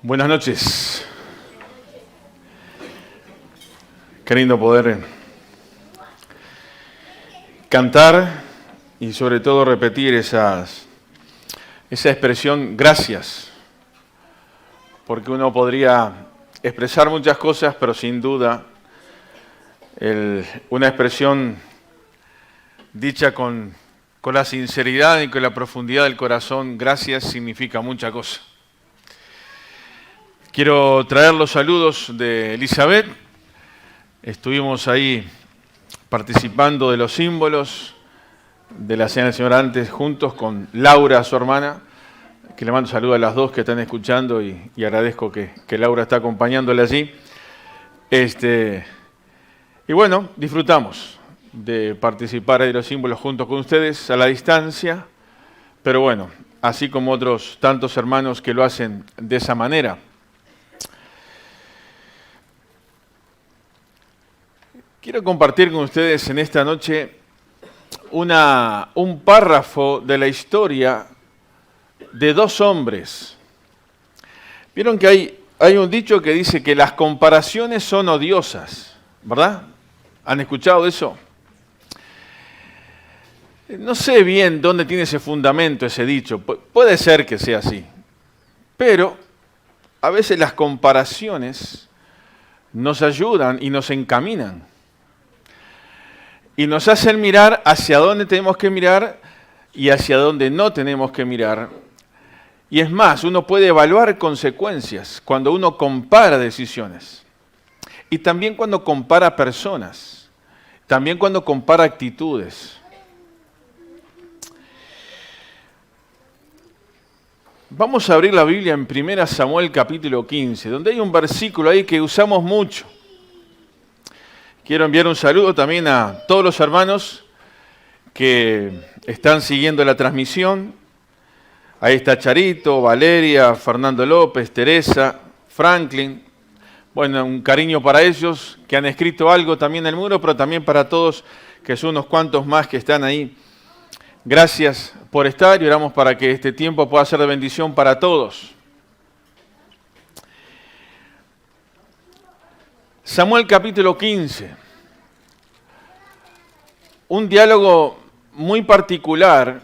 Buenas noches. Qué lindo poder cantar y sobre todo repetir esa expresión gracias, porque uno podría expresar muchas cosas, pero sin duda una expresión dicha con la sinceridad y con la profundidad del corazón, gracias, significa mucha cosa. Quiero traer los saludos de Elizabeth. Estuvimos ahí participando de los símbolos de la Cena del Señor antes, juntos con Laura, su hermana, que le mando saludos a las dos que están escuchando y agradezco que Laura está acompañándole allí. Y bueno, disfrutamos de participar de los símbolos junto con ustedes a la distancia, pero bueno, así como otros tantos hermanos que lo hacen de esa manera. Quiero compartir con ustedes en esta noche un párrafo de la historia de dos hombres. Vieron que hay un dicho que dice que las comparaciones son odiosas, ¿verdad? ¿Han escuchado eso? No sé bien dónde tiene ese fundamento, ese dicho. Puede ser que sea así. Pero a veces las comparaciones nos ayudan y nos encaminan. Y nos hacen mirar hacia dónde tenemos que mirar y hacia dónde no tenemos que mirar. Y es más, uno puede evaluar consecuencias cuando uno compara decisiones. Y también cuando compara personas. También cuando compara actitudes. Vamos a abrir la Biblia en 1 Samuel capítulo 15, donde hay un versículo ahí que usamos mucho. Quiero enviar un saludo también a todos los hermanos que están siguiendo la transmisión. Ahí está Charito, Valeria, Fernando López, Teresa, Franklin. Bueno, un cariño para ellos que han escrito algo también en el muro, pero también para todos, que son unos cuantos más que están ahí. Gracias por estar y oramos para que este tiempo pueda ser de bendición para todos. Samuel capítulo 15. Un diálogo muy particular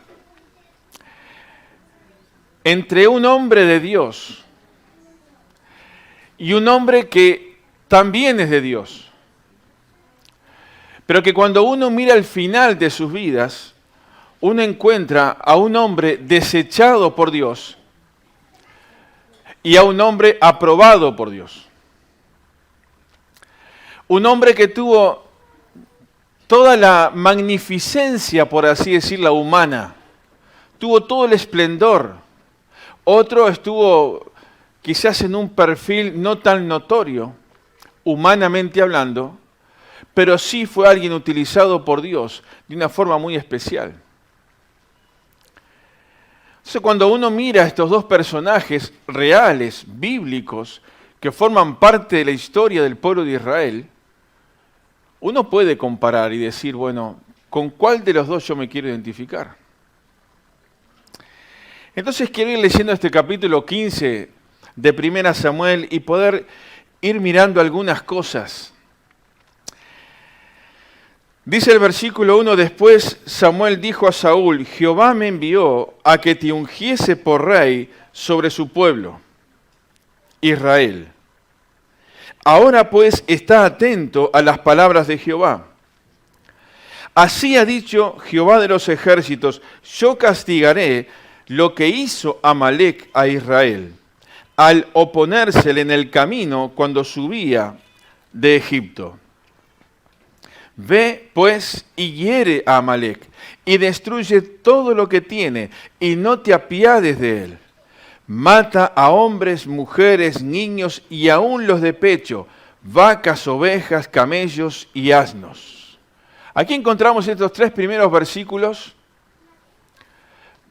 entre un hombre de Dios y un hombre que también es de Dios. Pero que cuando uno mira el final de sus vidas, uno encuentra a un hombre desechado por Dios y a un hombre aprobado por Dios. Un hombre que tuvo toda la magnificencia, por así decirlo, humana. Tuvo todo el esplendor. Otro estuvo quizás en un perfil no tan notorio, humanamente hablando, pero sí fue alguien utilizado por Dios de una forma muy especial. Entonces, cuando uno mira a estos dos personajes reales, bíblicos, que forman parte de la historia del pueblo de Israel, uno puede comparar y decir, bueno, ¿con cuál de los dos yo me quiero identificar? Entonces quiero ir leyendo este capítulo 15 de 1 Samuel y poder ir mirando algunas cosas. Dice el versículo 1, después Samuel dijo a Saúl, Jehová me envió a que te ungiese por rey sobre su pueblo, Israel. Ahora pues está atento a las palabras de Jehová. Así ha dicho Jehová de los ejércitos, yo castigaré lo que hizo Amalec a Israel, al oponérsele en el camino cuando subía de Egipto. Ve pues y hiere a Amalec, y destruye todo lo que tiene, y no te apiades de él. Mata a hombres, mujeres, niños y aún los de pecho, vacas, ovejas, camellos y asnos. Aquí encontramos estos tres primeros versículos,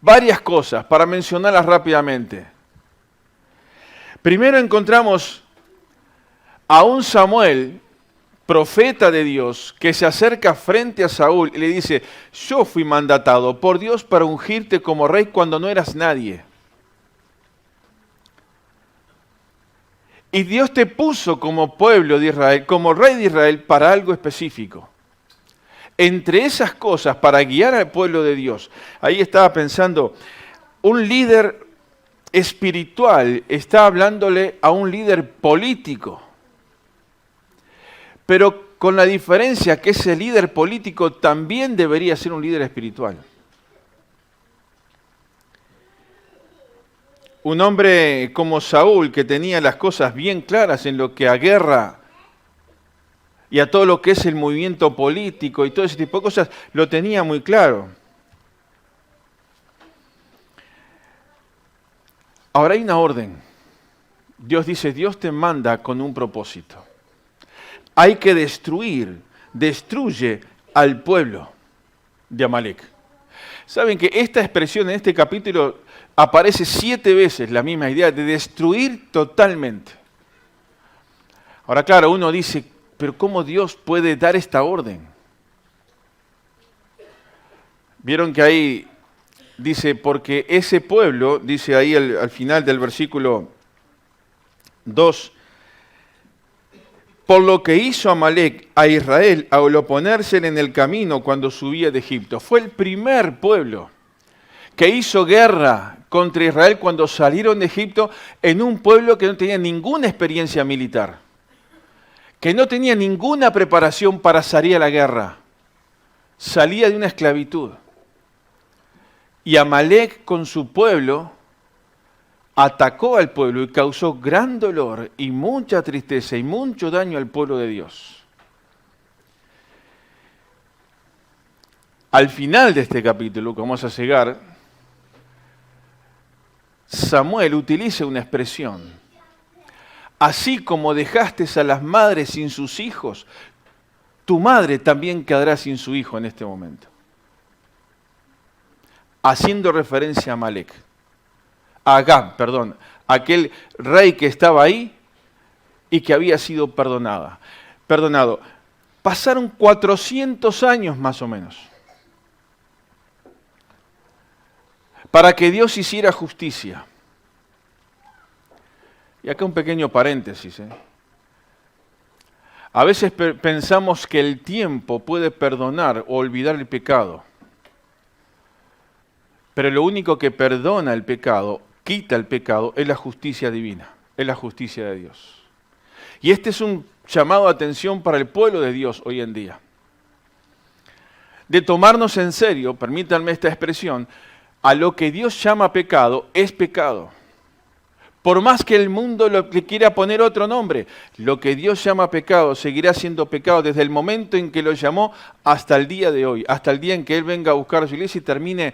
varias cosas para mencionarlas rápidamente. Primero encontramos a un Samuel, profeta de Dios, que se acerca frente a Saúl y le dice, yo fui mandatado por Dios para ungirte como rey cuando no eras nadie. Y Dios te puso como pueblo de Israel, como rey de Israel, para algo específico. Entre esas cosas, para guiar al pueblo de Dios. Ahí estaba pensando, un líder espiritual está hablándole a un líder político. Pero con la diferencia que ese líder político también debería ser un líder espiritual. Un hombre como Saúl, que tenía las cosas bien claras en lo que a guerra y a todo lo que es el movimiento político y todo ese tipo de cosas, lo tenía muy claro. Ahora hay una orden. Dios dice, Dios te manda con un propósito. Hay que destruye al pueblo de Amalek. Saben que esta expresión en este capítulo aparece 7 veces, la misma idea de destruir totalmente. Ahora claro, uno dice, pero ¿cómo Dios puede dar esta orden? Vieron que ahí dice, porque ese pueblo, dice ahí al final del versículo 2, por lo que hizo Amalek a Israel al oponérsele en el camino cuando subía de Egipto. Fue el primer pueblo que hizo guerra contra Israel cuando salieron de Egipto, en un pueblo que no tenía ninguna experiencia militar, que no tenía ninguna preparación para salir a la guerra. Salía de una esclavitud. Y Amalek con su pueblo atacó al pueblo y causó gran dolor y mucha tristeza y mucho daño al pueblo de Dios. Al final de este capítulo, que vamos a llegar, Samuel utiliza una expresión. Así como dejaste a las madres sin sus hijos, tu madre también quedará sin su hijo en este momento. Haciendo referencia a Amalek. A Agag, perdón, aquel rey que estaba ahí y que había sido perdonado. Pasaron 400 años más o menos para que Dios hiciera justicia. Y acá un pequeño paréntesis. A veces pensamos que el tiempo puede perdonar o olvidar el pecado. Pero lo único que perdona el pecado, quita el pecado, es la justicia divina, es la justicia de Dios. Y este es un llamado de atención para el pueblo de Dios hoy en día. De tomarnos en serio, permítanme esta expresión, a lo que Dios llama pecado, es pecado. Por más que el mundo le quiera poner otro nombre, lo que Dios llama pecado seguirá siendo pecado desde el momento en que lo llamó hasta el día de hoy, hasta el día en que Él venga a buscar a su iglesia y termine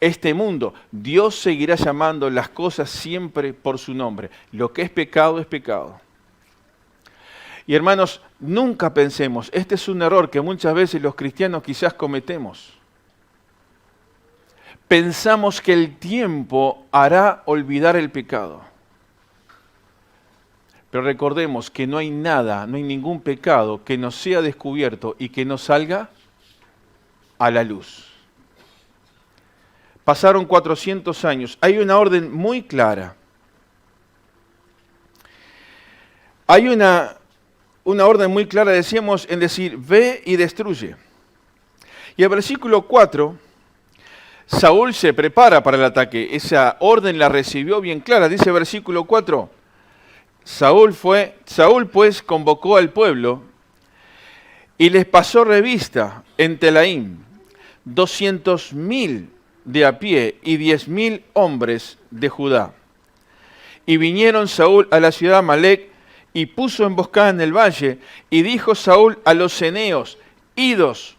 este mundo. Dios seguirá llamando las cosas siempre por su nombre. Lo que es pecado es pecado. Y hermanos, nunca pensemos, este es un error que muchas veces los cristianos quizás cometemos. Pensamos que el tiempo hará olvidar el pecado. Pero recordemos que no hay nada, no hay ningún pecado que no sea descubierto y que no salga a la luz. Pasaron 400 años. Hay una orden muy clara. Hay una orden muy clara, decíamos, en decir, ve y destruye. Y el versículo 4, Saúl se prepara para el ataque. Esa orden la recibió bien clara. Dice el versículo 4, Saúl pues convocó al pueblo y les pasó revista en Telaim 200,000 de a pie y 10,000 hombres de Judá. Y vinieron Saúl a la ciudad de Amalek y puso emboscada en el valle, y dijo Saúl a los ceneos, idos,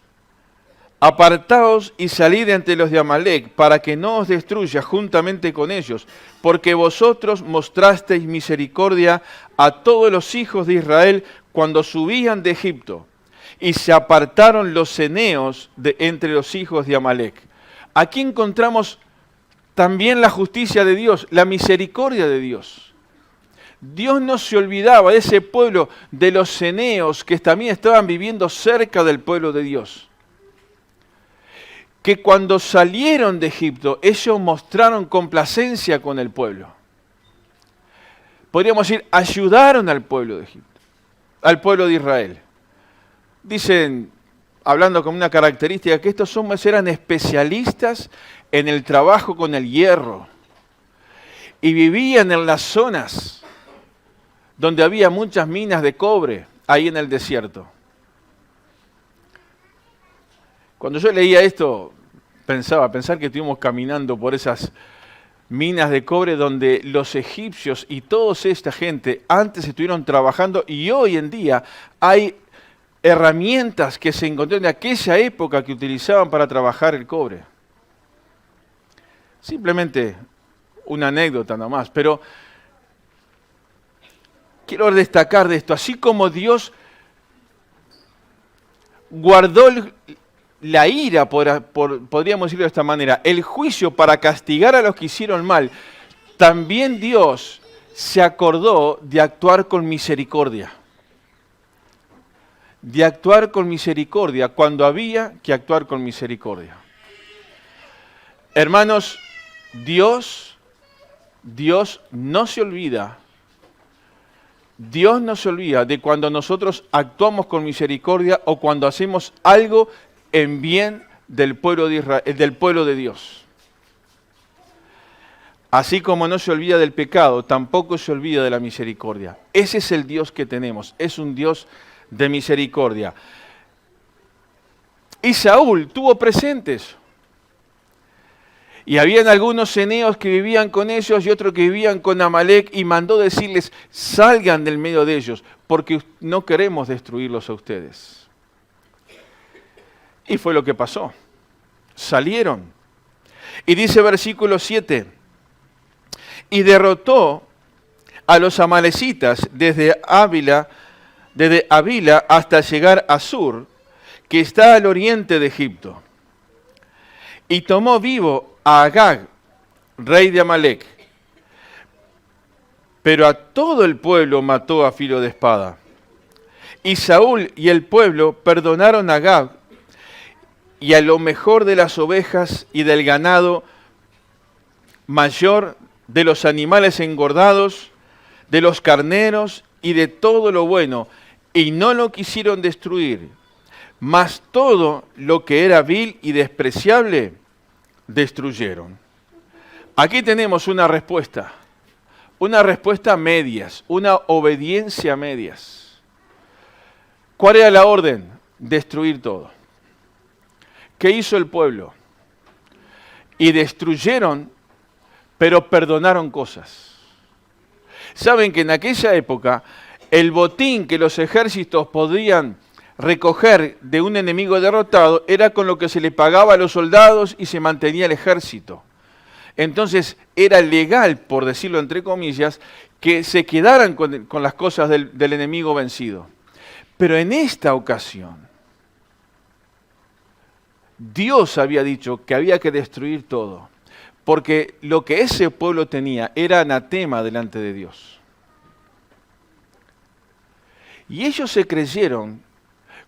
apartaos y salid de entre los de Amalek, para que no os destruya juntamente con ellos, porque vosotros mostrasteis misericordia a todos los hijos de Israel cuando subían de Egipto, y se apartaron los ceneos de entre los hijos de Amalek. Aquí encontramos también la justicia de Dios, la misericordia de Dios. Dios no se olvidaba de ese pueblo, de los ceneos que también estaban viviendo cerca del pueblo de Dios. Que cuando salieron de Egipto, ellos mostraron complacencia con el pueblo. podríamos decir, ayudaron al pueblo de Egipto, al pueblo de Israel. Dicen, hablando con una característica, que estos hombres eran especialistas en el trabajo con el hierro y vivían en las zonas donde había muchas minas de cobre, ahí en el desierto. Cuando yo leía esto, pensar que estuvimos caminando por esas minas de cobre donde los egipcios y toda esta gente antes estuvieron trabajando, y hoy en día hay herramientas que se encontraron en aquella época que utilizaban para trabajar el cobre. Simplemente una anécdota nomás, pero quiero destacar de esto, así como Dios guardó la ira, podríamos decirlo de esta manera, el juicio para castigar a los que hicieron mal, también Dios se acordó de actuar con misericordia. De actuar con misericordia cuando había que actuar con misericordia. Hermanos, Dios no se olvida. Dios no se olvida de cuando nosotros actuamos con misericordia o cuando hacemos algo en bien del pueblo de Israel, del pueblo de Dios. Así como no se olvida del pecado, tampoco se olvida de la misericordia. Ese es el Dios que tenemos, es un Dios de misericordia. Y Saúl tuvo presentes. Y habían algunos eneos que vivían con ellos y otros que vivían con Amalec, y mandó decirles, salgan del medio de ellos, porque no queremos destruirlos a ustedes. Y fue lo que pasó. Salieron. Y dice versículo 7, y derrotó a los amalecitas desde Havila hasta llegar a Sur, que está al oriente de Egipto. Y tomó vivo a Agag, rey de Amalec. Pero a todo el pueblo mató a filo de espada. Y Saúl y el pueblo perdonaron a Agag y a lo mejor de las ovejas y del ganado mayor, de los animales engordados, de los carneros y de todo lo bueno, y no lo quisieron destruir, mas todo lo que era vil y despreciable destruyeron. Aquí tenemos una respuesta a medias, una obediencia a medias. ¿Cuál era la orden? Destruir todo. ¿Qué hizo el pueblo? Y destruyeron, pero perdonaron cosas. Saben que en aquella época el botín que los ejércitos podían recoger de un enemigo derrotado era con lo que se le pagaba a los soldados y se mantenía el ejército. Entonces era legal, por decirlo entre comillas, que se quedaran con las cosas del enemigo vencido. Pero en esta ocasión, Dios había dicho que había que destruir todo, porque lo que ese pueblo tenía era anatema delante de Dios. Y ellos se creyeron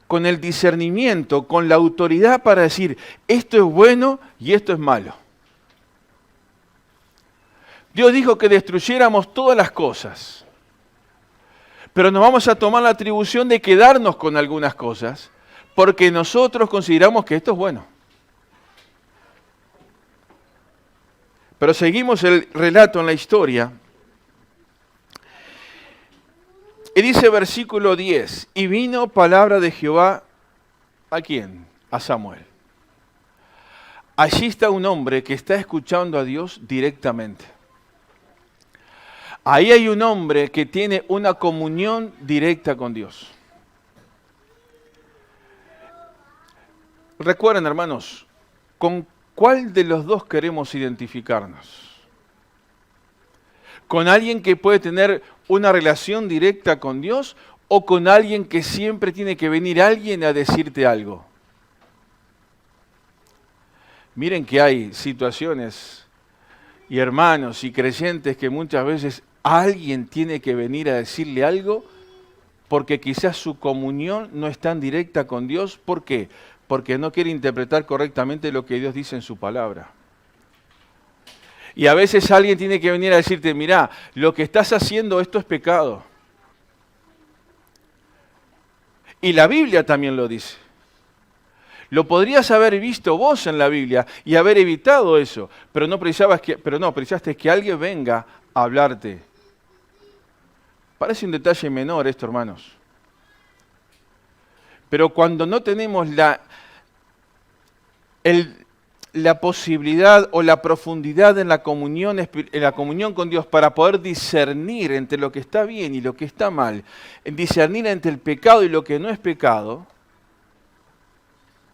con el discernimiento, con la autoridad para decir, esto es bueno y esto es malo. Dios dijo que destruyéramos todas las cosas, pero nos vamos a tomar la atribución de quedarnos con algunas cosas, porque nosotros consideramos que esto es bueno. Pero seguimos el relato en la historia. Y dice versículo 10, y vino palabra de Jehová, ¿a quién? A Samuel. Allí está un hombre que está escuchando a Dios directamente. Ahí hay un hombre que tiene una comunión directa con Dios. Recuerden, hermanos, ¿con cuál de los dos queremos identificarnos? ¿Con alguien que puede tener una relación directa con Dios o con alguien que siempre tiene que venir alguien a decirte algo? Miren que hay situaciones y hermanos y creyentes que muchas veces alguien tiene que venir a decirle algo porque quizás su comunión no es tan directa con Dios. ¿Por qué? Porque no quiere interpretar correctamente lo que Dios dice en su palabra. Y a veces alguien tiene que venir a decirte, mirá, lo que estás haciendo, esto es pecado. Y la Biblia también lo dice. Lo podrías haber visto vos en la Biblia y haber evitado eso, pero precisaste que alguien venga a hablarte. Parece un detalle menor esto, hermanos. Pero cuando no tenemos la posibilidad o la profundidad en la comunión con Dios para poder discernir entre lo que está bien y lo que está mal, en discernir entre el pecado y lo que no es pecado,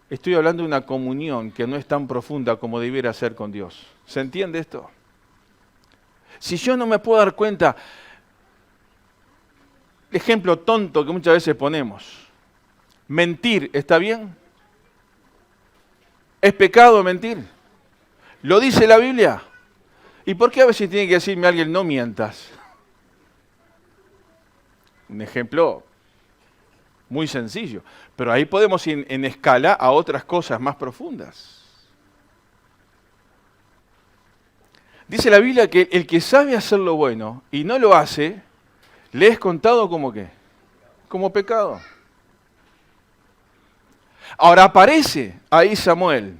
estoy hablando de una comunión que no es tan profunda como debiera ser con Dios. ¿Se entiende esto? Si yo no me puedo dar cuenta, el ejemplo tonto que muchas veces ponemos, mentir, ¿está bien? ¿Es pecado mentir? ¿Lo dice la Biblia? ¿Y por qué a veces tiene que decirme alguien no mientas? Un ejemplo muy sencillo, pero ahí podemos ir en escala a otras cosas más profundas. Dice la Biblia que el que sabe hacer lo bueno y no lo hace, le es contado como ¿qué? Como pecado. Ahora aparece ahí Samuel.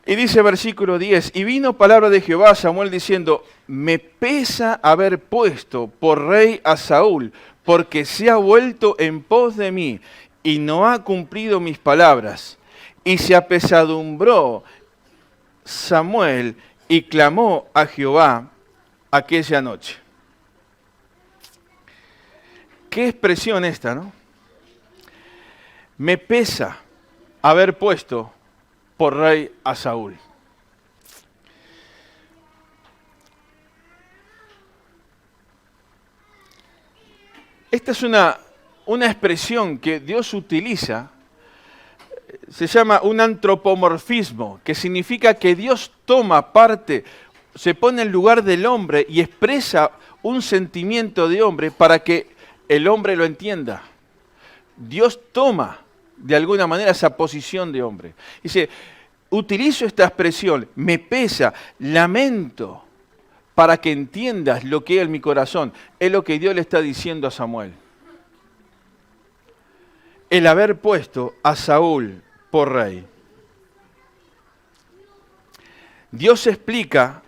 Y dice versículo 10, y vino palabra de Jehová a Samuel diciendo, me pesa haber puesto por rey a Saúl, porque se ha vuelto en pos de mí, y no ha cumplido mis palabras. Y se apesadumbró Samuel, y clamó a Jehová aquella noche. Qué expresión esta, ¿no? Me pesa haber puesto por rey a Saúl. Esta es una expresión que Dios utiliza, se llama un antropomorfismo, que significa que Dios toma parte, se pone en lugar del hombre y expresa un sentimiento de hombre para que el hombre lo entienda. Dios toma de alguna manera esa posición de hombre. Dice, utilizo esta expresión, me pesa, lamento, para que entiendas lo que es en mi corazón. Es lo que Dios le está diciendo a Samuel. El haber puesto a Saúl por rey. Dios explica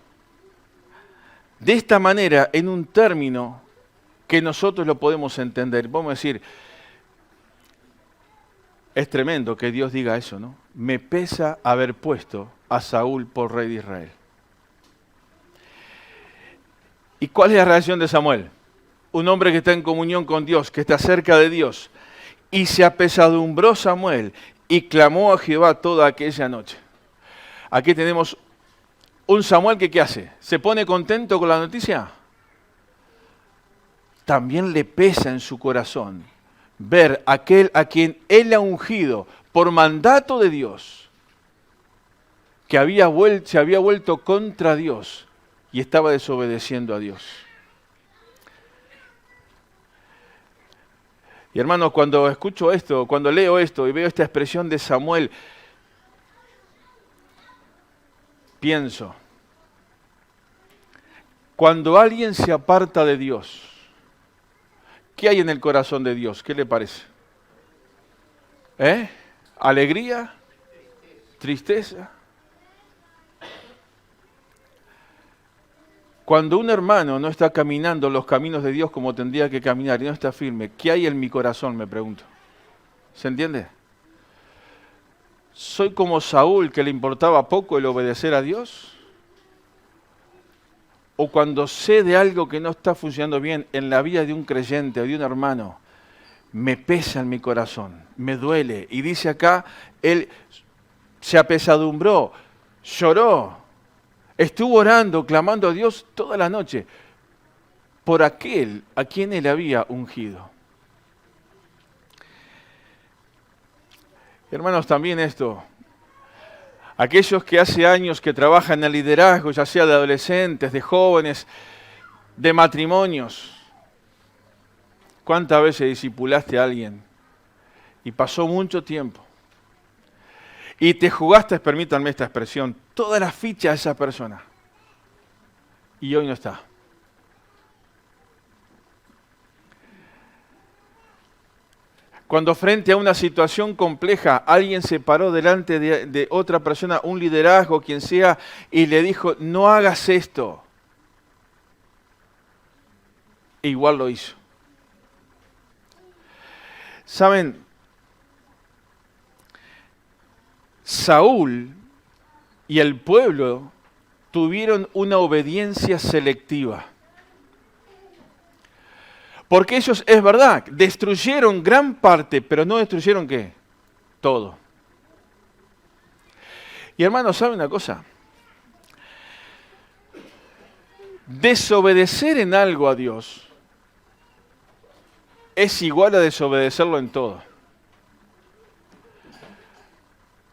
de esta manera en un término que nosotros lo podemos entender. Vamos a decir, es tremendo que Dios diga eso, ¿no? Me pesa haber puesto a Saúl por rey de Israel. ¿Y cuál es la reacción de Samuel? Un hombre que está en comunión con Dios, que está cerca de Dios. Y se apesadumbró Samuel y clamó a Jehová toda aquella noche. Aquí tenemos un Samuel que ¿qué hace? ¿Se pone contento con la noticia? También le pesa en su corazón ver aquel a quien él ha ungido por mandato de Dios, que se había vuelto contra Dios y estaba desobedeciendo a Dios. Y hermanos, cuando escucho esto, cuando leo esto y veo esta expresión de Samuel, pienso, cuando alguien se aparta de Dios, ¿qué hay en el corazón de Dios? ¿Qué le parece? ¿Alegría? ¿Tristeza? Cuando un hermano no está caminando los caminos de Dios como tendría que caminar y no está firme, ¿qué hay en mi corazón? Me pregunto. ¿Se entiende? ¿Soy como Saúl, que le importaba poco el obedecer a Dios? ¿O cuando sé de algo que no está funcionando bien en la vida de un creyente o de un hermano, me pesa en mi corazón, me duele? Y dice acá, él se apesadumbró, lloró, estuvo orando, clamando a Dios toda la noche por aquel a quien él había ungido. Hermanos, también esto, aquellos que hace años que trabajan en el liderazgo, ya sea de adolescentes, de jóvenes, de matrimonios, ¿cuántas veces discipulaste a alguien y pasó mucho tiempo? y te jugaste, permítanme esta expresión, toda la ficha de esa persona. Y hoy no está. Cuando frente a una situación compleja, alguien se paró delante de otra persona, un liderazgo, quien sea, y le dijo, no hagas esto. E igual lo hizo. ¿Saben? Saúl y el pueblo tuvieron una obediencia selectiva. Porque ellos, es verdad, destruyeron gran parte, pero no destruyeron ¿qué? Todo. Y hermanos, ¿saben una cosa? Desobedecer en algo a Dios es igual a desobedecerlo en todo.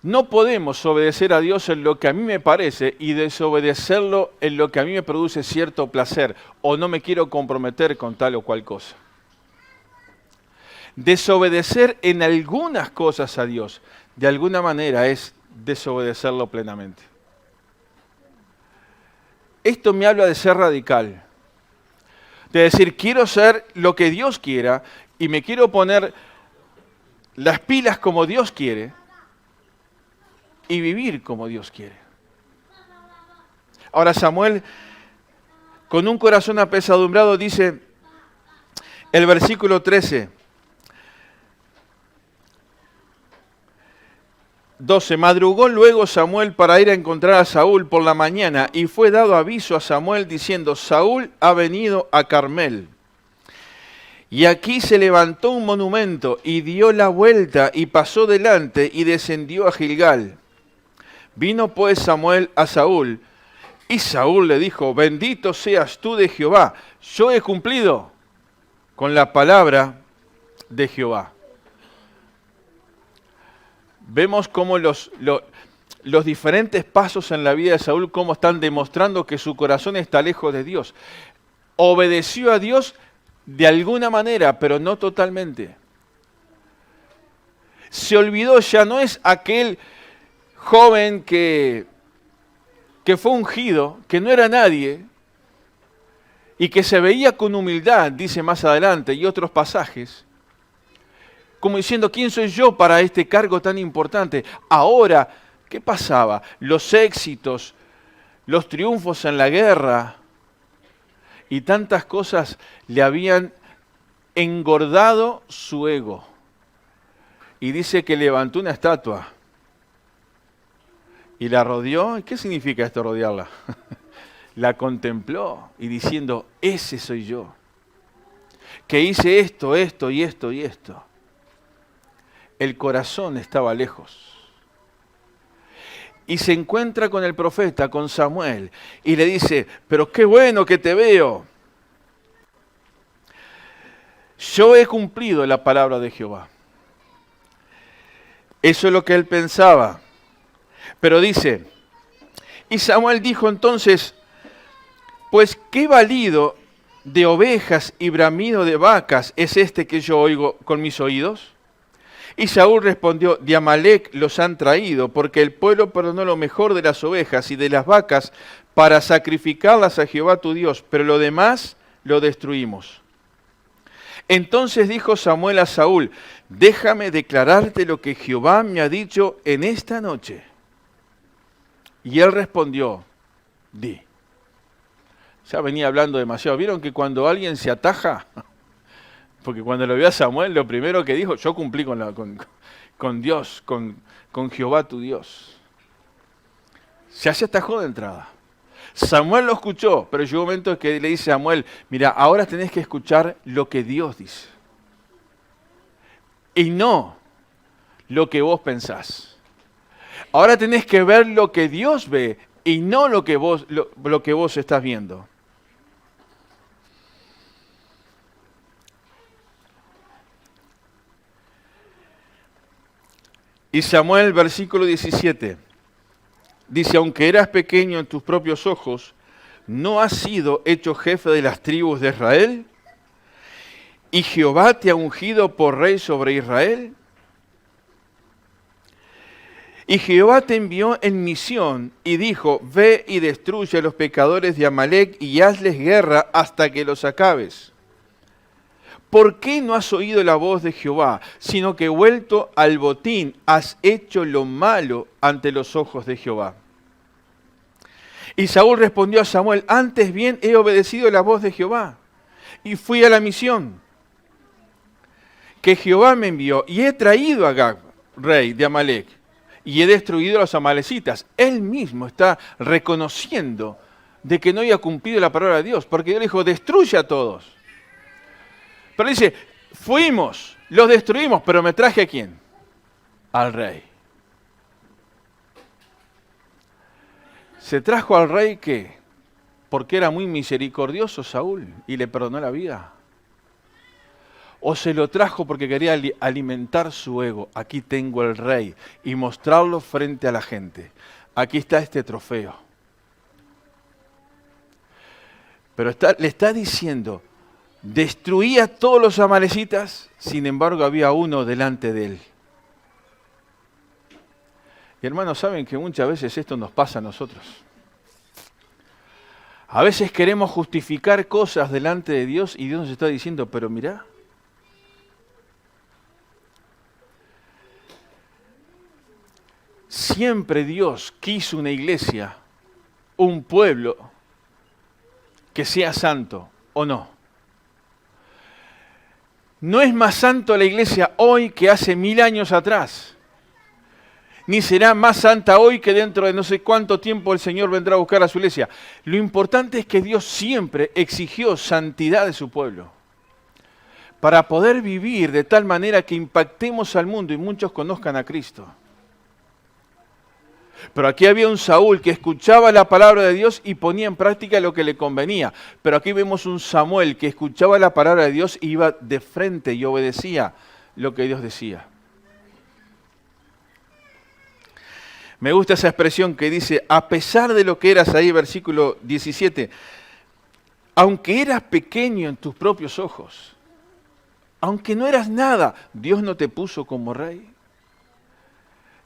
No podemos obedecer a Dios en lo que a mí me parece y desobedecerlo en lo que a mí me produce cierto placer o no me quiero comprometer con tal o cual cosa. Desobedecer en algunas cosas a Dios, de alguna manera, es desobedecerlo plenamente. Esto me habla de ser radical. De decir, quiero ser lo que Dios quiera y me quiero poner las pilas como Dios quiere y vivir como Dios quiere. Ahora Samuel, con un corazón apesadumbrado, dice el versículo 13, 12, madrugó luego Samuel para ir a encontrar a Saúl por la mañana y fue dado aviso a Samuel diciendo, Saúl ha venido a Carmel. Y aquí se levantó un monumento y dio la vuelta y pasó delante y descendió a Gilgal. Vino pues Samuel a Saúl y Saúl le dijo, bendito seas tú de Jehová, yo he cumplido con la palabra de Jehová. Vemos cómo los diferentes pasos en la vida de Saúl, cómo están demostrando que su corazón está lejos de Dios. Obedeció a Dios de alguna manera, pero no totalmente. Se olvidó, ya no es aquel joven que fue ungido, que no era nadie, y que se veía con humildad, dice más adelante, y otros pasajes, como diciendo, ¿quién soy yo para este cargo tan importante? Ahora, ¿qué pasaba? Los éxitos, los triunfos en la guerra y tantas cosas le habían engordado su ego. Y dice que levantó una estatua y la rodeó. ¿Qué significa esto, rodearla? La contempló y diciendo, ese soy yo, que hice esto, esto y esto y esto. El corazón estaba lejos. Y se encuentra con el profeta, con Samuel, y le dice, pero qué bueno que te veo. Yo he cumplido la palabra de Jehová. Eso es lo que él pensaba. Pero dice, y Samuel dijo entonces, pues qué balido de ovejas y bramido de vacas es este que yo oigo con mis oídos. Y Saúl respondió, de Amalec los han traído, porque el pueblo perdonó lo mejor de las ovejas y de las vacas para sacrificarlas a Jehová tu Dios, pero lo demás lo destruimos. Entonces dijo Samuel a Saúl, déjame declararte lo que Jehová me ha dicho en esta noche. Y él respondió, di. Ya venía hablando demasiado. ¿Vieron que cuando alguien se ataja? Porque cuando lo vio a Samuel, lo primero que dijo, yo cumplí con Dios, con Jehová tu Dios. Ya se atajó de entrada. Samuel lo escuchó, pero llegó un momento que le dice a Samuel, mira, ahora tenés que escuchar lo que Dios dice. Y no lo que vos pensás. Ahora tenés que ver lo que Dios ve y no lo que vos estás viendo. Y Samuel, versículo 17, dice, aunque eras pequeño en tus propios ojos, ¿no has sido hecho jefe de las tribus de Israel? ¿Y Jehová te ha ungido por rey sobre Israel? Y Jehová te envió en misión y dijo, ve y destruye a los pecadores de Amalec y hazles guerra hasta que los acabes. ¿Por qué no has oído la voz de Jehová, sino que vuelto al botín has hecho lo malo ante los ojos de Jehová? Y Saúl respondió a Samuel, antes bien he obedecido la voz de Jehová y fui a la misión que Jehová me envió y he traído a Agag, rey de Amalec, y he destruido a los amalecitas. Él mismo está reconociendo de que no había cumplido la palabra de Dios, porque Dios le dijo, destruye a todos. Pero dice, fuimos, los destruimos, pero me traje ¿a quién? Al rey. ¿Se trajo al rey qué? Porque era muy misericordioso Saúl y le perdonó la vida. ¿O se lo trajo porque quería alimentar su ego? Aquí tengo el rey y mostrarlo frente a la gente. Aquí está este trofeo. Pero le está diciendo, destruía a todos los amalecitas, sin embargo había uno delante de él. Y hermanos, saben que muchas veces esto nos pasa a nosotros. A veces queremos justificar cosas delante de Dios y Dios nos está diciendo, pero mirá, siempre Dios quiso una iglesia, un pueblo que sea santo, ¿o no? No es más santo la iglesia hoy que hace 1000 años atrás. Ni será más santa hoy que dentro de no sé cuánto tiempo el Señor vendrá a buscar a su iglesia. Lo importante es que Dios siempre exigió santidad de su pueblo. Para poder vivir de tal manera que impactemos al mundo y muchos conozcan a Cristo. Pero aquí había un Saúl que escuchaba la palabra de Dios y ponía en práctica lo que le convenía. Pero aquí vemos un Samuel que escuchaba la palabra de Dios y iba de frente y obedecía lo que Dios decía. Me gusta esa expresión que dice, a pesar de lo que eras ahí, versículo 17, aunque eras pequeño en tus propios ojos, aunque no eras nada, Dios no te puso como rey.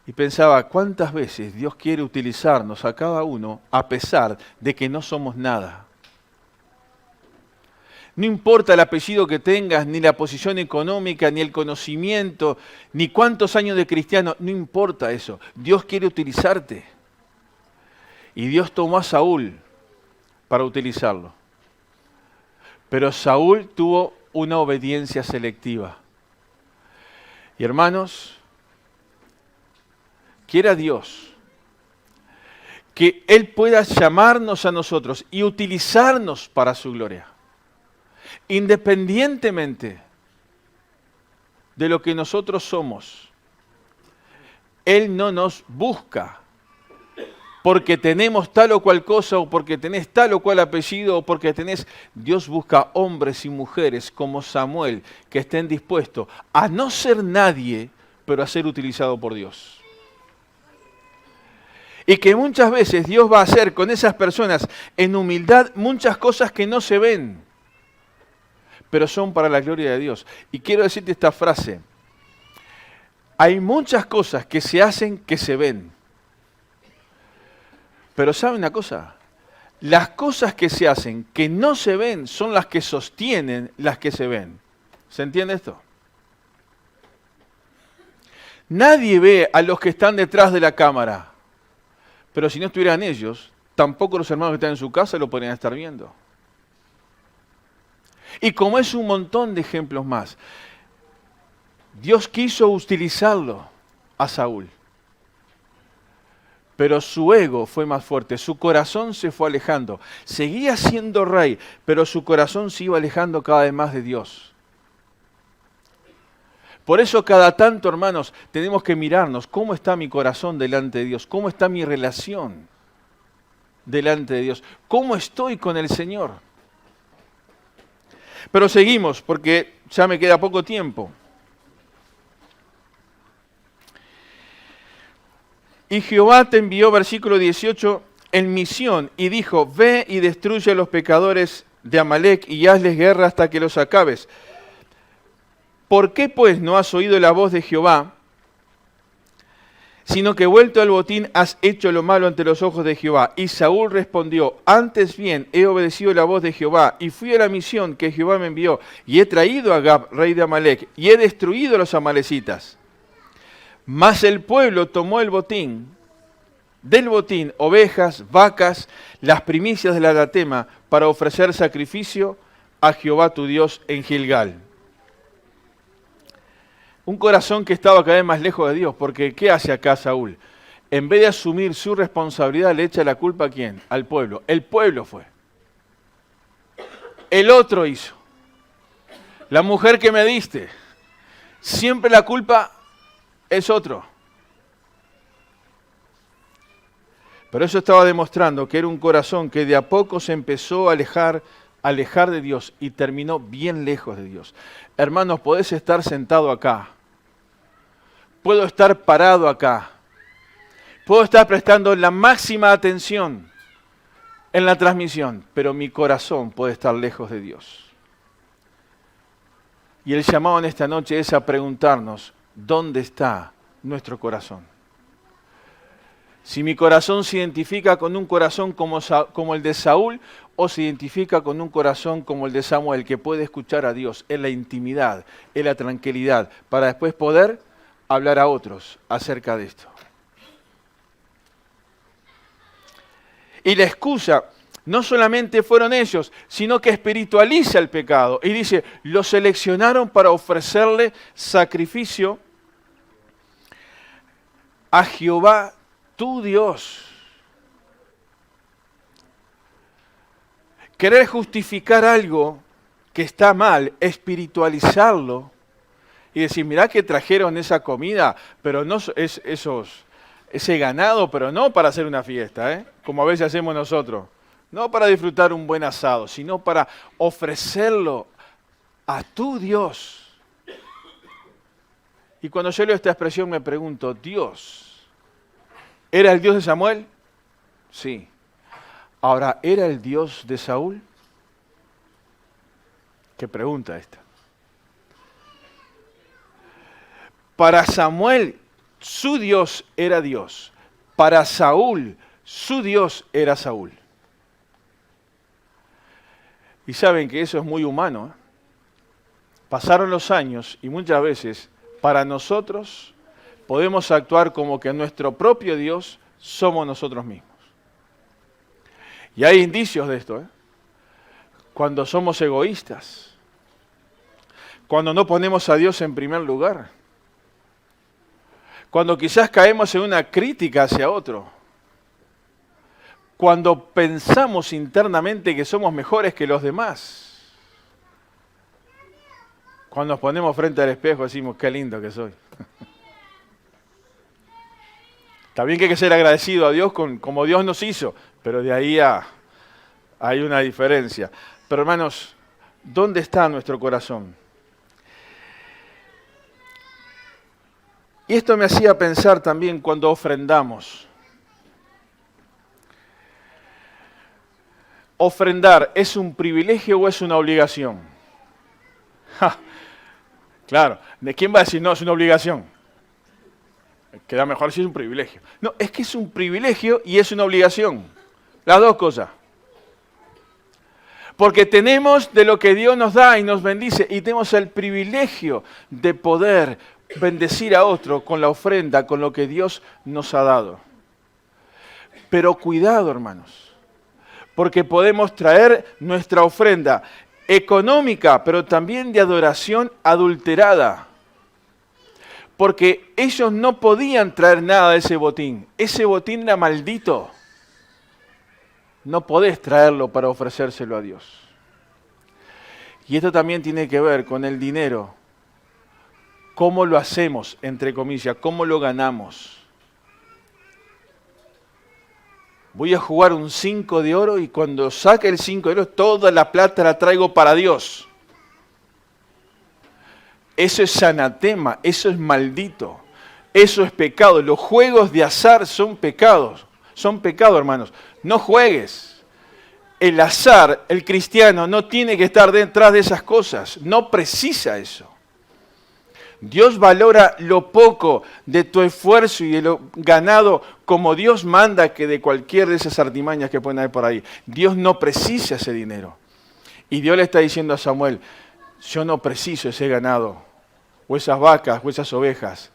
Y pensaba, ¿cuántas veces Dios quiere utilizarnos a cada uno a pesar de que no somos nada? No importa el apellido que tengas, ni la posición económica, ni el conocimiento, ni cuántos años de cristiano, no importa eso. Dios quiere utilizarte. Y Dios tomó a Saúl para utilizarlo. Pero Saúl tuvo una obediencia selectiva. Y hermanos, quiera Dios que Él pueda llamarnos a nosotros y utilizarnos para su gloria. Independientemente de lo que nosotros somos, Él no nos busca porque tenemos tal o cual cosa o porque tenés tal o cual apellido o porque tenés... Dios busca hombres y mujeres como Samuel que estén dispuestos a no ser nadie, pero a ser utilizado por Dios. Y que muchas veces Dios va a hacer con esas personas en humildad muchas cosas que no se ven, pero son para la gloria de Dios. Y quiero decirte esta frase. Hay muchas cosas que se hacen que se ven. Pero ¿saben una cosa? Las cosas que se hacen que no se ven son las que sostienen las que se ven. ¿Se entiende esto? Nadie ve a los que están detrás de la cámara. Pero si no estuvieran ellos, tampoco los hermanos que están en su casa lo podrían estar viendo. Y como es un montón de ejemplos más, Dios quiso utilizarlo a Saúl. Pero su ego fue más fuerte, su corazón se fue alejando. Seguía siendo rey, pero su corazón se iba alejando cada vez más de Dios. Por eso cada tanto, hermanos, tenemos que mirarnos cómo está mi corazón delante de Dios, cómo está mi relación delante de Dios, cómo estoy con el Señor. Pero seguimos, porque ya me queda poco tiempo. Y Jehová te envió, versículo 18, en misión, y dijo, ve y destruye a los pecadores de Amalec y hazles guerra hasta que los acabes. ¿Por qué pues no has oído la voz de Jehová, sino que vuelto al botín has hecho lo malo ante los ojos de Jehová. Y Saúl respondió, antes bien he obedecido la voz de Jehová, y fui a la misión que Jehová me envió, y he traído a Agag, rey de Amalec, y he destruido a los amalecitas. Mas el pueblo tomó el botín, del botín, ovejas, vacas, las primicias del anatema, para ofrecer sacrificio a Jehová tu Dios en Gilgal. Un corazón que estaba cada vez más lejos de Dios, porque ¿qué hace acá Saúl? En vez de asumir su responsabilidad, le echa la culpa ¿a quién? Al pueblo. El pueblo fue. El otro hizo. La mujer que me diste. Siempre la culpa es otro. Pero eso estaba demostrando que era un corazón que de a poco se empezó a alejar de Dios y terminó bien lejos de Dios. Hermanos, podés estar sentado acá. Puedo estar parado acá. Puedo estar prestando la máxima atención en la transmisión, pero mi corazón puede estar lejos de Dios. Y el llamado en esta noche es a preguntarnos, ¿dónde está nuestro corazón? Si mi corazón se identifica con un corazón como el de Saúl, o se identifica con un corazón como el de Samuel, que puede escuchar a Dios en la intimidad, en la tranquilidad, para después poder hablar a otros acerca de esto. Y la excusa no solamente fueron ellos, sino que espiritualiza el pecado. Y dice, lo seleccionaron para ofrecerle sacrificio a Jehová tu Dios. Querer justificar algo que está mal, espiritualizarlo y decir, mirá que trajeron esa comida, pero no ese ganado, pero no para hacer una fiesta, como a veces hacemos nosotros. No para disfrutar un buen asado, sino para ofrecerlo a tu Dios. Y cuando yo leo esta expresión me pregunto, ¿Dios era el Dios de Samuel? Sí. Ahora, ¿era el Dios de Saúl? ¿Qué pregunta esta? Para Samuel, su Dios era Dios. Para Saúl, su Dios era Saúl. Y saben que eso es muy humano. Pasaron los años y muchas veces para nosotros podemos actuar como que nuestro propio Dios somos nosotros mismos. Y hay indicios de esto, cuando somos egoístas, cuando no ponemos a Dios en primer lugar, cuando quizás caemos en una crítica hacia otro, cuando pensamos internamente que somos mejores que los demás, cuando nos ponemos frente al espejo decimos, qué lindo que soy. Está bien que hay que ser agradecido a Dios como Dios nos hizo, pero de ahí hay una diferencia. Pero hermanos, ¿dónde está nuestro corazón? Y esto me hacía pensar también cuando ofrendamos. ¿Ofrendar es un privilegio o es una obligación? Claro, ¿de quién va a decir no, es una obligación? Queda mejor si es un privilegio. No, es que es un privilegio y es una obligación. Las dos cosas. Porque tenemos de lo que Dios nos da y nos bendice y tenemos el privilegio de poder bendecir a otro con la ofrenda, con lo que Dios nos ha dado. Pero cuidado, hermanos, porque podemos traer nuestra ofrenda económica, pero también de adoración adulterada. Porque ellos no podían traer nada de ese botín. Ese botín era maldito. No podés traerlo para ofrecérselo a Dios. Y esto también tiene que ver con el dinero. ¿Cómo lo hacemos, entre comillas? ¿Cómo lo ganamos? Voy a jugar un 5 de oro y cuando saque el 5 de oro, toda la plata la traigo para Dios. Eso es anatema, eso es maldito, eso es pecado. Los juegos de azar son pecados, hermanos. No juegues. El azar, el cristiano, no tiene que estar detrás de esas cosas, no precisa eso. Dios valora lo poco de tu esfuerzo y de lo ganado como Dios manda que de cualquier de esas artimañas que pueden haber por ahí. Dios no precisa ese dinero. Y Dios le está diciendo a Samuel, yo no preciso ese ganado, o esas vacas, o esas ovejas,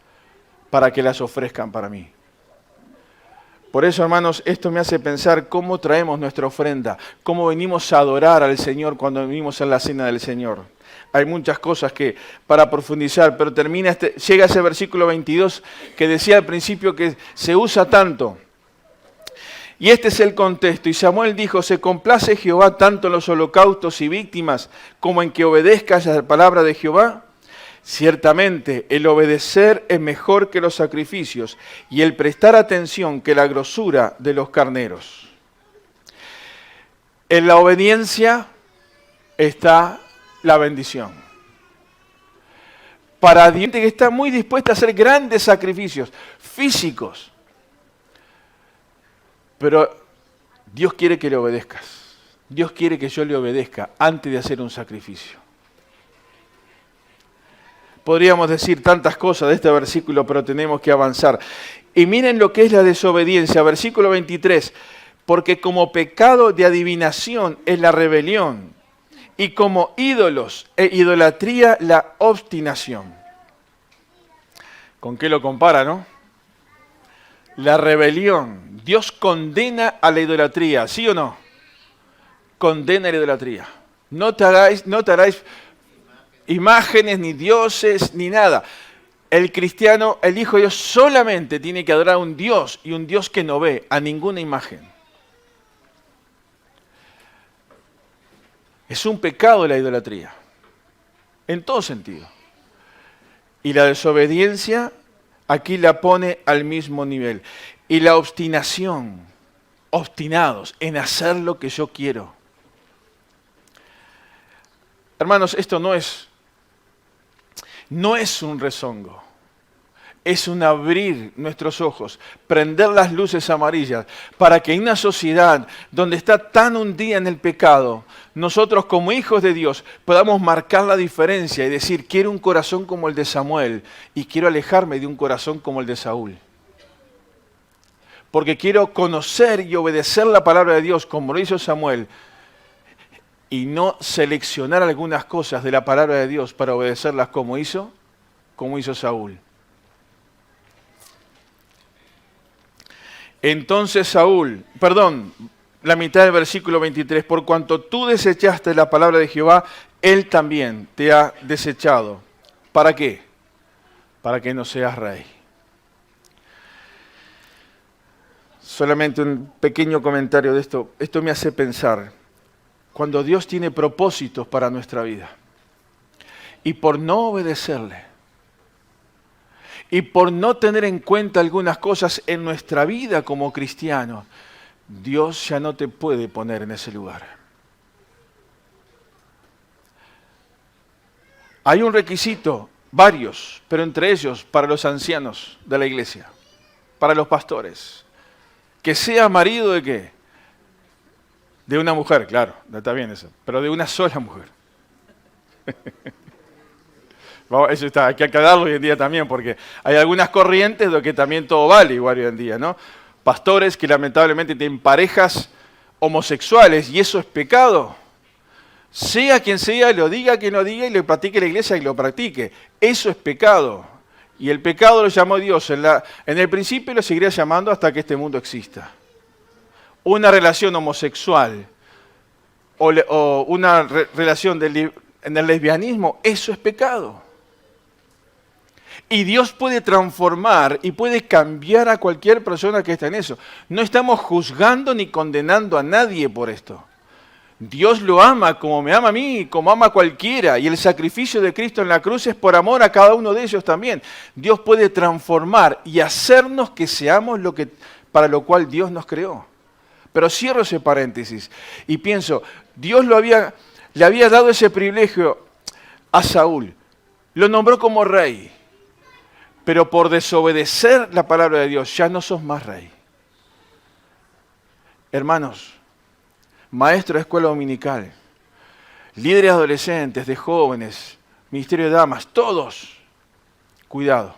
para que las ofrezcan para mí. Por eso, hermanos, esto me hace pensar cómo traemos nuestra ofrenda, cómo venimos a adorar al Señor cuando venimos a la cena del Señor. Hay muchas cosas que para profundizar, pero llega ese versículo 22 que decía al principio que se usa tanto. Y este es el contexto. Y Samuel dijo, ¿se complace Jehová tanto en los holocaustos y víctimas como en que obedezcas a la palabra de Jehová? Ciertamente, el obedecer es mejor que los sacrificios y el prestar atención que la grosura de los carneros. En la obediencia está la bendición. Para Dios que está muy dispuesta a hacer grandes sacrificios físicos, pero Dios quiere que le obedezcas. Dios quiere que yo le obedezca antes de hacer un sacrificio. Podríamos decir tantas cosas de este versículo, pero tenemos que avanzar. Y miren lo que es la desobediencia. Versículo 23. Porque como pecado de adivinación es la rebelión, y como ídolos e idolatría la obstinación. ¿Con qué lo compara, no? La rebelión. Dios condena a la idolatría, ¿sí o no? Condena a la idolatría. No te haráis imágenes, ni dioses, ni nada. El cristiano, el Hijo de Dios, solamente tiene que adorar a un Dios, y un Dios que no ve a ninguna imagen. Es un pecado la idolatría, en todo sentido. Y la desobediencia, aquí la pone al mismo nivel. Y la obstinación, obstinados en hacer lo que yo quiero. Hermanos, esto no es un rezongo, es un abrir nuestros ojos, prender las luces amarillas, para que en una sociedad donde está tan hundida en el pecado, nosotros como hijos de Dios podamos marcar la diferencia y decir, quiero un corazón como el de Samuel y quiero alejarme de un corazón como el de Saúl. Porque quiero conocer y obedecer la palabra de Dios como lo hizo Samuel, y no seleccionar algunas cosas de la palabra de Dios para obedecerlas como hizo Saúl. Entonces la mitad del versículo 23, por cuanto tú desechaste la palabra de Jehová, Él también te ha desechado. ¿Para qué? Para que no seas rey. Solamente un pequeño comentario de esto. Esto me hace pensar. Cuando Dios tiene propósitos para nuestra vida, y por no obedecerle, y por no tener en cuenta algunas cosas en nuestra vida como cristianos, Dios ya no te puede poner en ese lugar. Hay un requisito, varios, pero entre ellos para los ancianos de la iglesia, para los pastores, que sea marido de ¿qué? De una mujer, claro, está bien eso, pero de una sola mujer. Eso hay que aclararlo hoy en día también, porque hay algunas corrientes de que también todo vale igual hoy en día, ¿no? Pastores que lamentablemente tienen parejas homosexuales, y eso es pecado. Sea quien sea, lo diga, quien no diga, y lo practique la iglesia y lo practique. Eso es pecado. Y el pecado lo llamó Dios en el principio, y lo seguirá llamando hasta que este mundo exista. Una relación homosexual o una relación en el lesbianismo, eso es pecado. Y Dios puede transformar y puede cambiar a cualquier persona que está en eso. No estamos juzgando ni condenando a nadie por esto. Dios lo ama como me ama a mí, como ama a cualquiera. Y el sacrificio de Cristo en la cruz es por amor a cada uno de ellos también. Dios puede transformar y hacernos que seamos para lo cual Dios nos creó. Pero cierro ese paréntesis y pienso, Dios le había dado ese privilegio a Saúl. Lo nombró como rey. Pero por desobedecer la palabra de Dios, ya no sos más rey. Hermanos, maestros de escuela dominical, líderes adolescentes, de jóvenes, ministerio de damas, todos Cuidado.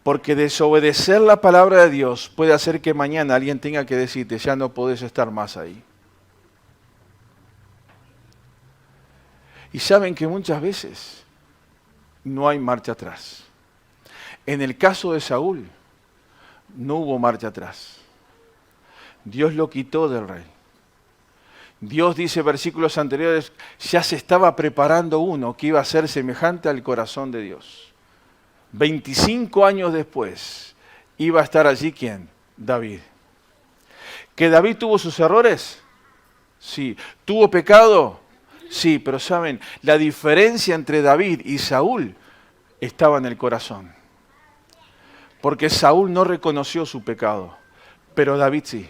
Porque desobedecer la palabra de Dios puede hacer que mañana alguien tenga que decirte, ya no podés estar más ahí. Y saben que muchas veces no hay marcha atrás. En el caso de Saúl, no hubo marcha atrás. Dios lo quitó del rey. Dios dice, versículos anteriores, ya se estaba preparando uno que iba a ser semejante al corazón de Dios. 25 años después, iba a estar allí, ¿quién? David. ¿Que David tuvo sus errores? Sí. ¿Tuvo pecado? Sí, pero saben, la diferencia entre David y Saúl estaba en el corazón. Porque Saúl no reconoció su pecado, pero David sí.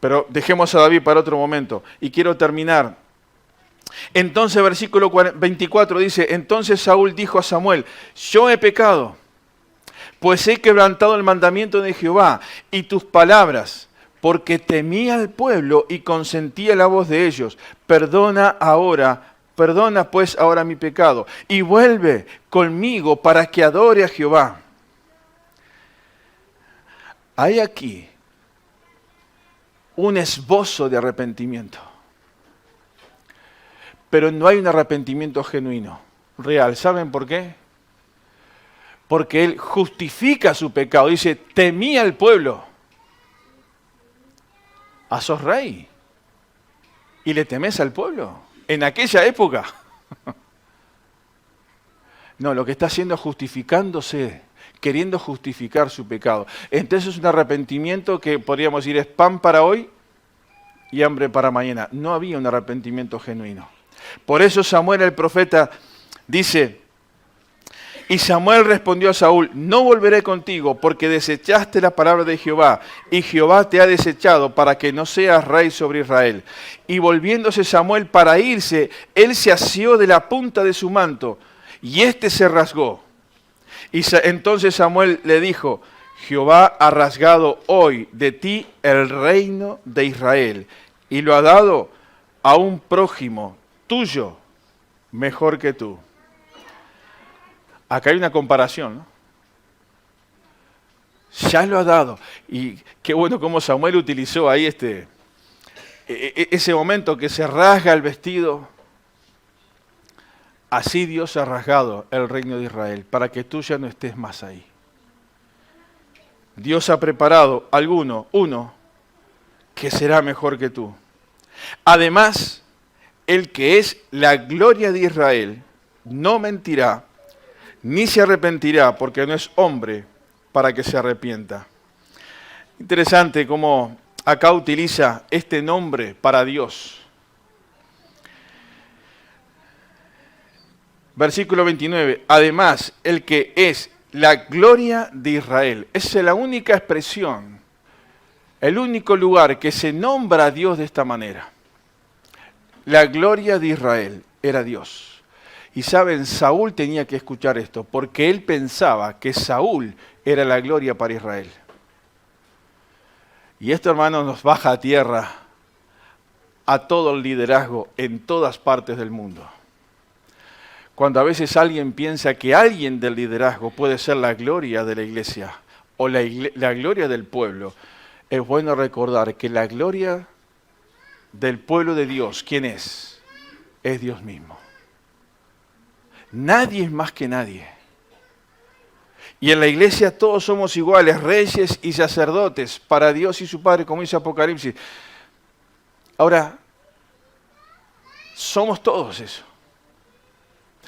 Pero dejemos a David para otro momento. Y quiero terminar. Entonces, versículo 24 dice, entonces Saúl dijo a Samuel, yo he pecado, pues he quebrantado el mandamiento de Jehová y tus palabras, porque temía al pueblo y consentía la voz de ellos. Perdona pues ahora mi pecado, y vuelve conmigo para que adore a Jehová. Hay aquí un esbozo de arrepentimiento. Pero no hay un arrepentimiento genuino, real. ¿Saben por qué? Porque él justifica su pecado. Dice, temía al pueblo. ¿Sos rey? ¿Y le temes al pueblo? En aquella época. No, lo que está haciendo es justificándose, queriendo justificar su pecado. Entonces es un arrepentimiento que podríamos decir es pan para hoy y hambre para mañana. No había un arrepentimiento genuino. Por eso Samuel el profeta dice, y Samuel respondió a Saúl, no volveré contigo porque desechaste la palabra de Jehová y Jehová te ha desechado para que no seas rey sobre Israel. Y volviéndose Samuel para irse, él se asió de la punta de su manto y éste se rasgó. Y entonces Samuel le dijo, Jehová ha rasgado hoy de ti el reino de Israel y lo ha dado a un prójimo tuyo mejor que tú. Acá hay una comparación, ¿no? Ya lo ha dado. Y qué bueno cómo Samuel utilizó ahí ese momento que se rasga el vestido. Así Dios ha rasgado el reino de Israel para que tú ya no estés más ahí. Dios ha preparado uno que será mejor que tú. Además, el que es la gloria de Israel no mentirá, ni se arrepentirá, porque no es hombre para que se arrepienta. Interesante cómo acá utiliza este nombre para Dios. Versículo 29. Además, el que es la gloria de Israel. Esa es la única expresión, el único lugar que se nombra a Dios de esta manera. La gloria de Israel era Dios. Y saben, Saúl tenía que escuchar esto, porque él pensaba que Saúl era la gloria para Israel. Y esto, hermano, nos baja a tierra a todo el liderazgo en todas partes del mundo. Cuando a veces alguien piensa que alguien del liderazgo puede ser la gloria de la iglesia o la gloria del pueblo, es bueno recordar que la gloria del pueblo de Dios, ¿quién es? Es Dios mismo. Nadie es más que nadie. Y en la iglesia todos somos iguales, reyes y sacerdotes, para Dios y su Padre, como dice Apocalipsis. Ahora, somos todos eso.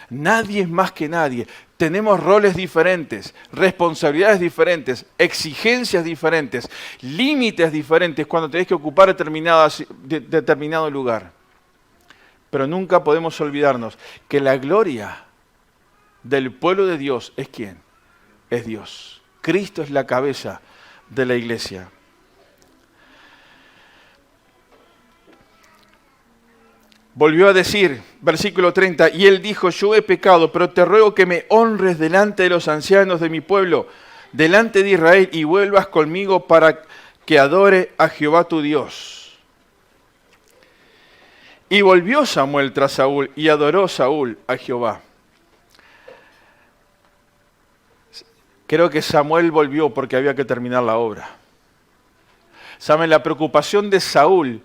Nadie es más que nadie. Tenemos roles diferentes, responsabilidades diferentes, exigencias diferentes, límites diferentes cuando tenés que ocupar determinado lugar. Pero nunca podemos olvidarnos que la gloria del pueblo de Dios es ¿quién? Es Dios. Cristo es la cabeza de la iglesia. Volvió a decir, versículo 30, y él dijo, yo he pecado, pero te ruego que me honres delante de los ancianos de mi pueblo, delante de Israel, y vuelvas conmigo para que adore a Jehová tu Dios. Y volvió Samuel tras Saúl, y adoró Saúl a Jehová. Creo que Samuel volvió porque había que terminar la obra. ¿Saben? La preocupación de Saúl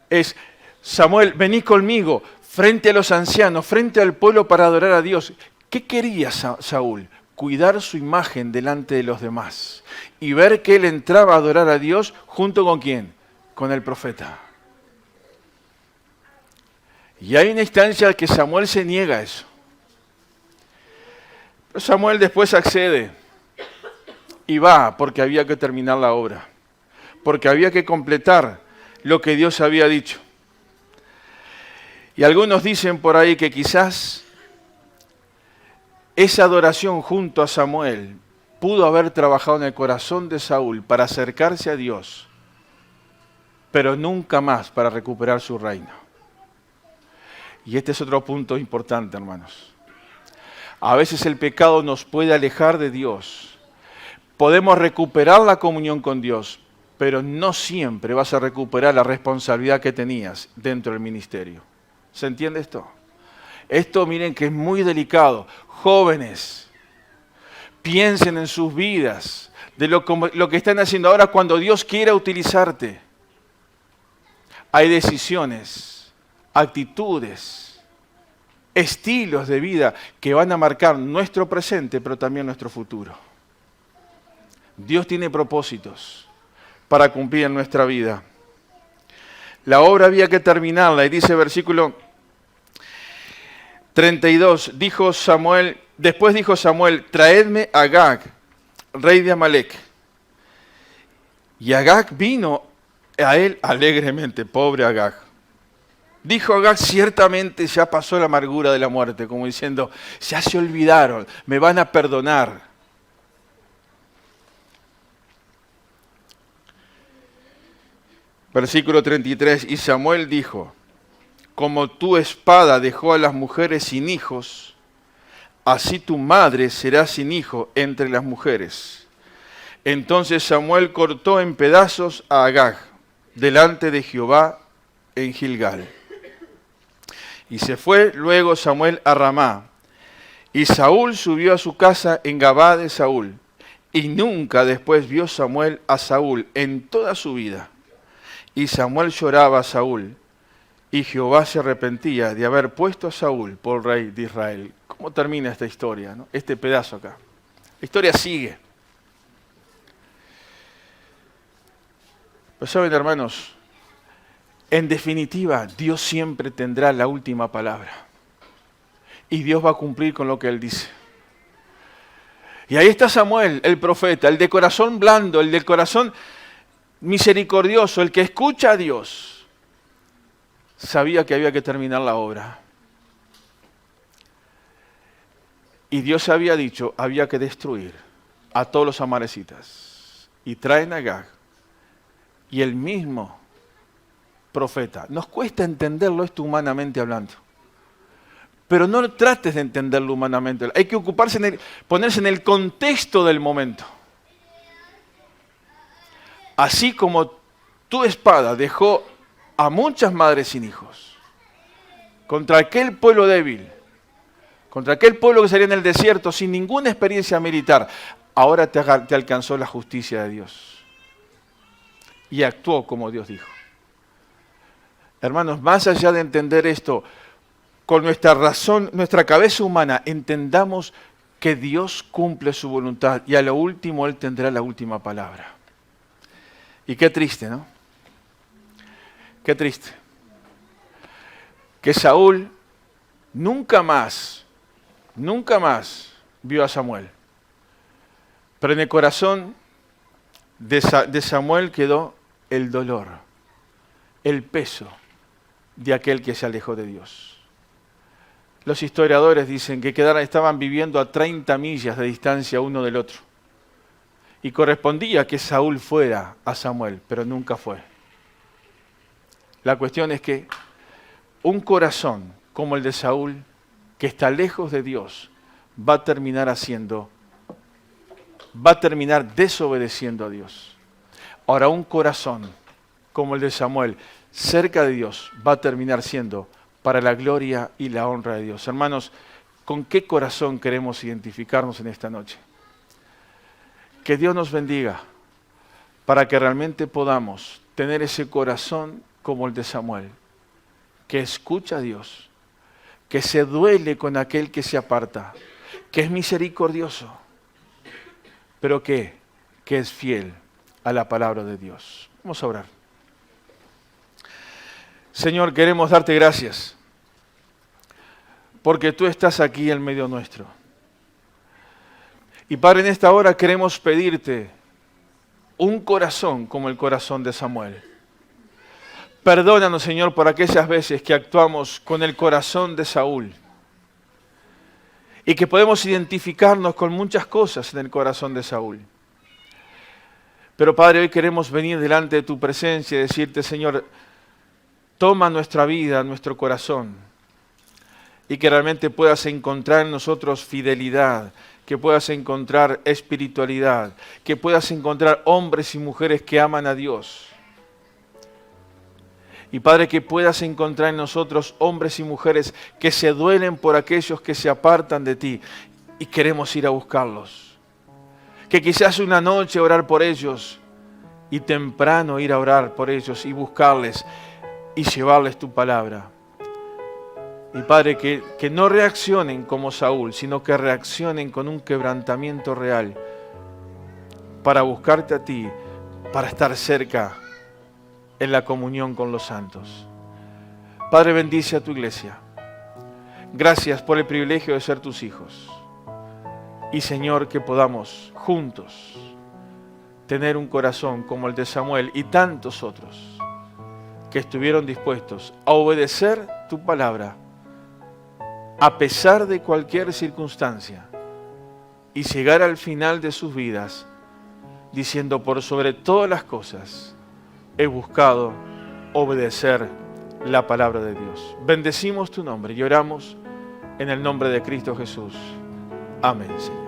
es, Samuel, vení conmigo, frente a los ancianos, frente al pueblo para adorar a Dios. ¿Qué quería Saúl? Cuidar su imagen delante de los demás y ver que él entraba a adorar a Dios junto con ¿quién? Con el profeta. Y hay una instancia que Samuel se niega a eso. Pero Samuel después accede y va porque había que terminar la obra, porque había que completar lo que Dios había dicho. Y algunos dicen por ahí que quizás esa adoración junto a Samuel pudo haber trabajado en el corazón de Saúl para acercarse a Dios, pero nunca más para recuperar su reino. Y este es otro punto importante, hermanos. A veces el pecado nos puede alejar de Dios. Podemos recuperar la comunión con Dios, pero no siempre vas a recuperar la responsabilidad que tenías dentro del ministerio. ¿Se entiende esto? Esto miren que es muy delicado. Jóvenes, piensen en sus vidas, de lo que están haciendo ahora cuando Dios quiera utilizarte. Hay decisiones, actitudes, estilos de vida que van a marcar nuestro presente, pero también nuestro futuro. Dios tiene propósitos para cumplir en nuestra vida. La obra había que terminarla, y dice versículo 32, después dijo Samuel, traedme a Agag, rey de Amalec. Y Agag vino a él alegremente, pobre Agag. Dijo Agag, ciertamente ya pasó la amargura de la muerte, como diciendo, ya se olvidaron, me van a perdonar. Versículo 33, y Samuel dijo, como tu espada dejó a las mujeres sin hijos, así tu madre será sin hijo entre las mujeres. Entonces Samuel cortó en pedazos a Agag, delante de Jehová en Gilgal. Y se fue luego Samuel a Ramá, y Saúl subió a su casa en Gabá de Saúl, y nunca después vio Samuel a Saúl en toda su vida. Y Samuel lloraba a Saúl, y Jehová se arrepentía de haber puesto a Saúl por rey de Israel. ¿Cómo termina esta historia, no? Este pedazo acá. La historia sigue. Pues saben, hermanos, en definitiva, Dios siempre tendrá la última palabra. Y Dios va a cumplir con lo que Él dice. Y ahí está Samuel, el profeta, el de corazón blando, el de corazón misericordioso, el que escucha a Dios, sabía que había que terminar la obra. Y Dios había dicho, había que destruir a todos los amalecitas. Y traen a Agag. Y el mismo profeta, nos cuesta entenderlo esto humanamente hablando, pero no trates de entenderlo humanamente. Hay que ponerse en el contexto del momento. Así como tu espada dejó a muchas madres sin hijos, contra aquel pueblo débil, contra aquel pueblo que salía en el desierto sin ninguna experiencia militar, ahora te alcanzó la justicia de Dios. Y actuó como Dios dijo. Hermanos, más allá de entender esto, con nuestra razón, nuestra cabeza humana, entendamos que Dios cumple su voluntad y a lo último Él tendrá la última palabra. Y qué triste, ¿no? Qué triste. Que Saúl nunca más vio a Samuel. Pero en el corazón de Samuel quedó el dolor, el peso de aquel que se alejó de Dios. Los historiadores dicen que estaban viviendo a 30 millas de distancia uno del otro. Y correspondía que Saúl fuera a Samuel, pero nunca fue. La cuestión es que un corazón como el de Saúl, que está lejos de Dios, va a terminar desobedeciendo a Dios. Ahora, un corazón como el de Samuel, cerca de Dios, va a terminar siendo para la gloria y la honra de Dios. Hermanos, ¿con qué corazón queremos identificarnos en esta noche? Que Dios nos bendiga para que realmente podamos tener ese corazón como el de Samuel, que escucha a Dios, que se duele con aquel que se aparta, que es misericordioso, pero que es fiel a la palabra de Dios. Vamos a orar. Señor, queremos darte gracias, porque tú estás aquí en medio nuestro. Y Padre, en esta hora queremos pedirte un corazón como el corazón de Samuel. Perdónanos, Señor, por aquellas veces que actuamos con el corazón de Saúl y que podemos identificarnos con muchas cosas en el corazón de Saúl. Pero Padre, hoy queremos venir delante de tu presencia y decirte, Señor, toma nuestra vida, nuestro corazón, y que realmente puedas encontrar en nosotros fidelidad, que puedas encontrar espiritualidad, que puedas encontrar hombres y mujeres que aman a Dios. Y Padre, que puedas encontrar en nosotros hombres y mujeres que se duelen por aquellos que se apartan de ti y queremos ir a buscarlos. Que quizás una noche orar por ellos y temprano ir a orar por ellos y buscarles y llevarles tu palabra. Y Padre, que no reaccionen como Saúl, sino que reaccionen con un quebrantamiento real para buscarte a ti, para estar cerca en la comunión con los santos. Padre, bendice a tu iglesia. Gracias por el privilegio de ser tus hijos. Y Señor, que podamos juntos tener un corazón como el de Samuel y tantos otros que estuvieron dispuestos a obedecer tu palabra a pesar de cualquier circunstancia y llegar al final de sus vidas diciendo, por sobre todas las cosas he buscado obedecer la palabra de Dios. Bendecimos tu nombre y oramos en el nombre de Cristo Jesús. Amén, Señor.